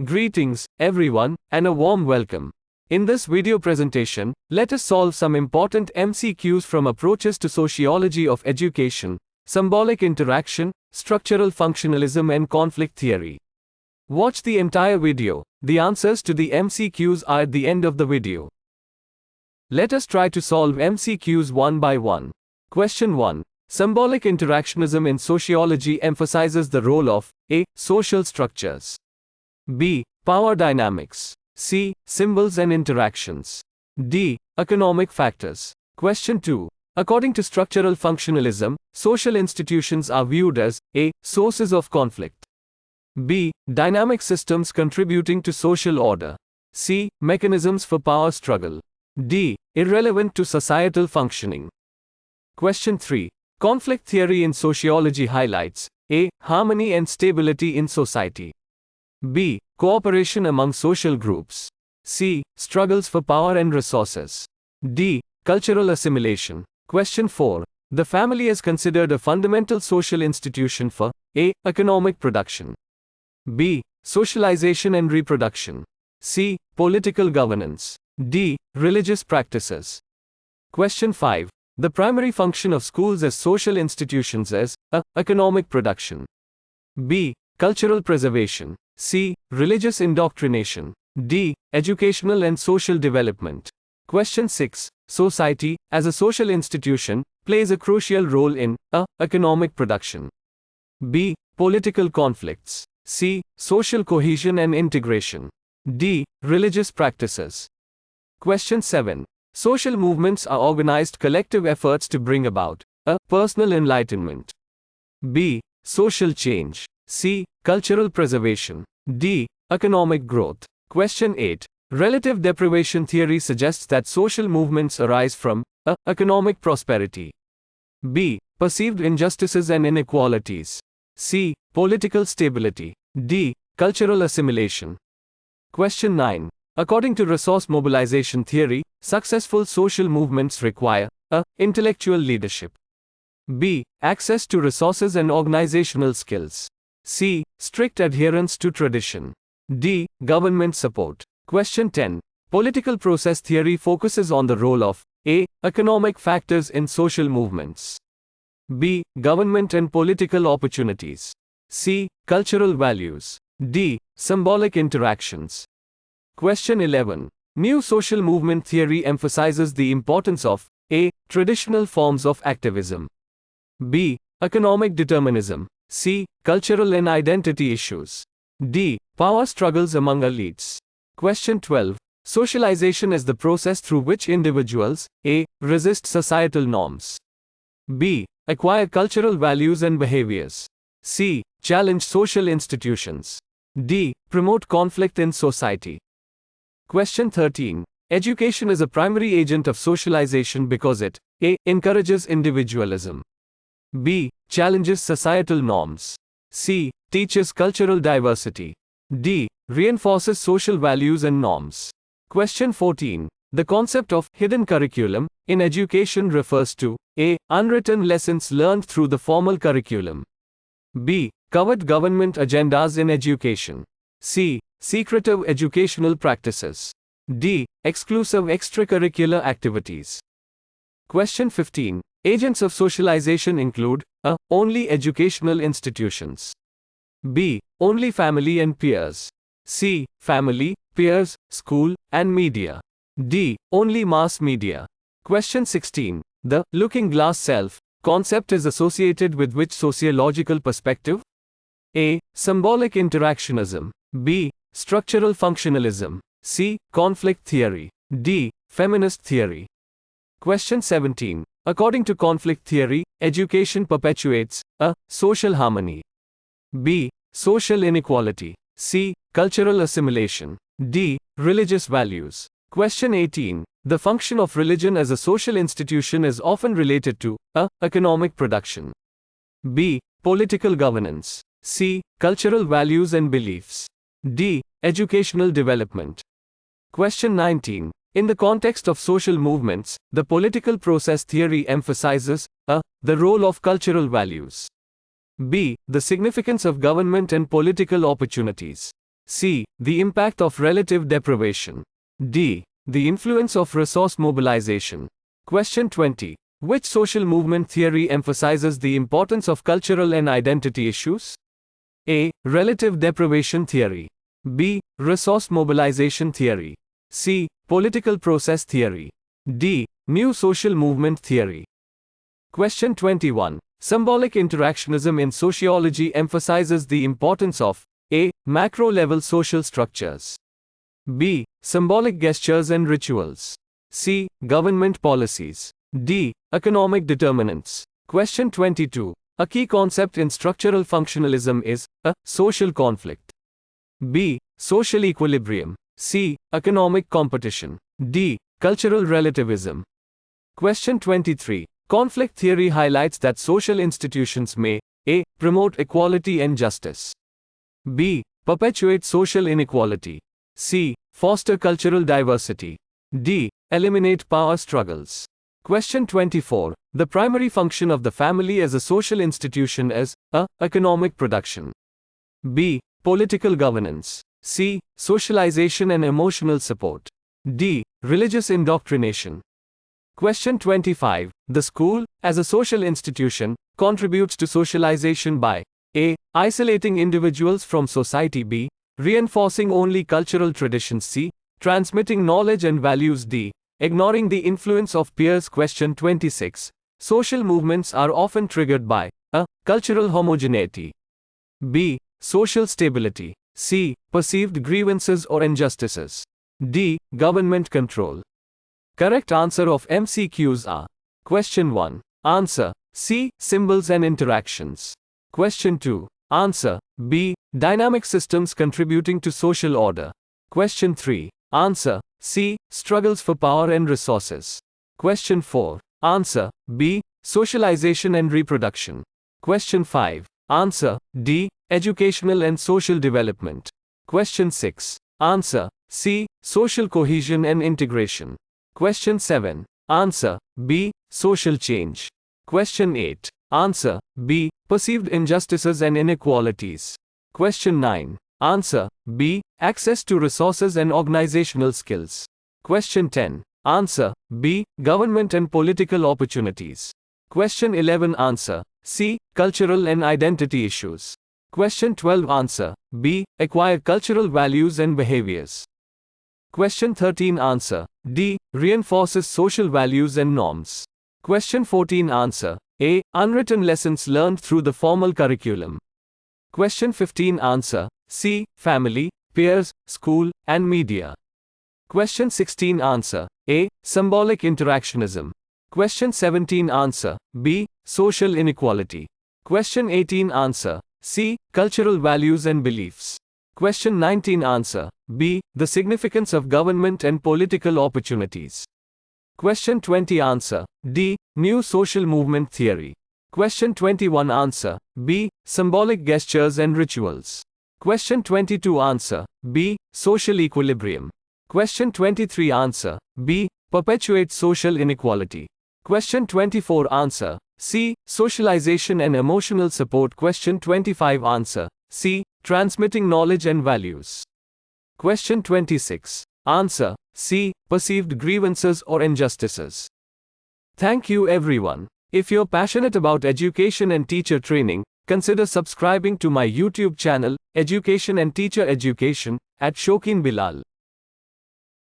Greetings, everyone, and a warm welcome. In this video presentation, let us solve some important MCQs from approaches to sociology of education, symbolic interaction, structural functionalism and conflict theory. Watch the entire video. The answers to the MCQs are at the end of the video. Let us try to solve MCQs one by one. Question 1. Symbolic interactionism in sociology emphasizes the role of A. Social structures. B. Power dynamics. C. Symbols and interactions. D. Economic factors. Question 2. According to structural functionalism, social institutions are viewed as A. Sources of conflict. B. Dynamic systems contributing to social order. C. Mechanisms for power struggle. D. Irrelevant to societal functioning. Question 3. Conflict theory in sociology highlights A. Harmony and stability in society. B. Cooperation among social groups. C. Struggles for power and resources. D. Cultural assimilation. Question 4. The family is considered a fundamental social institution for A. Economic production. B. Socialization and reproduction. C. Political governance. D. Religious practices. Question 5. The primary function of schools as social institutions is A. Economic production. B. Cultural preservation. C. Religious indoctrination. D. Educational and social development. Question 6. Society, as a social institution, plays a crucial role in A. Economic production. B. Political conflicts. C. Social cohesion and integration. D. Religious practices. Question 7. Social movements are organized collective efforts to bring about A. Personal enlightenment. B. Social change. C. Cultural preservation. D. Economic growth. Question 8. Relative deprivation theory suggests that social movements arise from A. Economic prosperity. B. Perceived injustices and inequalities. C. Political stability. D. Cultural assimilation. Question 9. According to resource mobilization theory, successful social movements require A. Intellectual leadership. B. Access to resources and organizational skills. C. Strict adherence to tradition. D. Government support. Question 10. Political process theory focuses on the role of A. Economic factors in social movements. B. Government and political opportunities. C. Cultural values. D. Symbolic interactions. Question 11. New social movement theory emphasizes the importance of A. Traditional forms of activism. B. Economic determinism. C. Cultural and identity issues. D. Power struggles among elites. Question 12. Socialization is the process through which individuals A. Resist societal norms. B. Acquire cultural values and behaviors. C. Challenge social institutions. D. Promote conflict in society. Question 13. Education is a primary agent of socialization because it A. Encourages individualism. B. Challenges societal norms. C. Teaches cultural diversity. D. Reinforces social values and norms. Question 14. The concept of hidden curriculum in education refers to A. Unwritten lessons learned through the formal curriculum. B. Covert government agendas in education. C. Secretive educational practices. D. Exclusive extracurricular activities. Question 15. Agents of socialization include A. Only educational institutions. B. Only family and peers. C. Family, peers, school, and media. D. Only mass media. Question 16. The looking glass self concept is associated with which sociological perspective? A. Symbolic interactionism. B. Structural functionalism. C. Conflict theory. D. Feminist theory. Question 17. According to conflict theory, education perpetuates A. Social harmony. B. Social inequality. C. Cultural assimilation. D. Religious values. Question 18. The function of religion as a social institution is often related to A. Economic production. B. Political governance. C. Cultural values and beliefs. D. Educational development. Question 19. In the context of social movements, the political process theory emphasizes A. The role of cultural values. B. The significance of government and political opportunities. C. The impact of relative deprivation. D. The influence of resource mobilization. Question 20. Which social movement theory emphasizes the importance of cultural and identity issues? A. Relative deprivation theory. B. Resource mobilization theory. C. Political process theory. D. New social movement theory. Question 21. Symbolic interactionism in sociology emphasizes the importance of A. Macro-level social structures. B. Symbolic gestures and rituals. C. Government policies. D. Economic determinants. Question 22. A key concept in structural functionalism is A. Social conflict. B. Social equilibrium. C. Economic competition. D. Cultural relativism. Question 23. Conflict theory highlights that social institutions may A. Promote equality and justice. B. Perpetuate social inequality. C. Foster cultural diversity. D. Eliminate power struggles. Question 24. The primary function of the family as a social institution is A. Economic production. B. Political governance. C. Socialization and emotional support. D. Religious indoctrination. Question 25. The school, as a social institution, contributes to socialization by A. Isolating individuals from society. B. Reinforcing only cultural traditions. C. Transmitting knowledge and values. D. Ignoring the influence of peers. Question 26. Social movements are often triggered by A. Cultural homogeneity. B. Social stability. C. Perceived grievances or injustices. D. Government control. Correct answer of MCQs are: Question 1. Answer C. Symbols and interactions. Question 2. Answer B. Dynamic systems contributing to social order. Question 3. Answer C. Struggles for power and resources. Question 4. Answer B. Socialization and reproduction. Question 5. Answer D. Educational and social development. Question 6. Answer C. Social cohesion and integration. Question 7. Answer B. Social change. Question 8. Answer B. Perceived injustices and inequalities. Question 9. Answer B. Access to resources and organizational skills. Question 10. Answer B. Government and political opportunities. Question 11. Answer C. Cultural and identity issues. Question 12. Answer B. Acquire cultural values and behaviors. Question 13. Answer D. Reinforces social values and norms. Question 14. Answer A. Unwritten lessons learned through the formal curriculum. Question 15. Answer C. Family, peers, school, and media. Question 16. Answer A. Symbolic interactionism. Question 17. Answer B. Social inequality. Question 18. Answer C. Cultural values and beliefs. Question 19. Answer B. The significance of government and political opportunities. Question 20. Answer D. New social movement theory. Question 21. Answer B. Symbolic gestures and rituals. Question 22. Answer B. Social equilibrium. Question 23. Answer B. Perpetuate social inequality. Question 24. Answer C. Socialization and emotional support. Question 25. Answer C. Transmitting knowledge and values. Question 26. Answer C. Perceived grievances or injustices. Thank you everyone. If you're passionate about education and teacher training, consider subscribing to my YouTube channel, Education and Teacher Education, at Shokeen Bilal.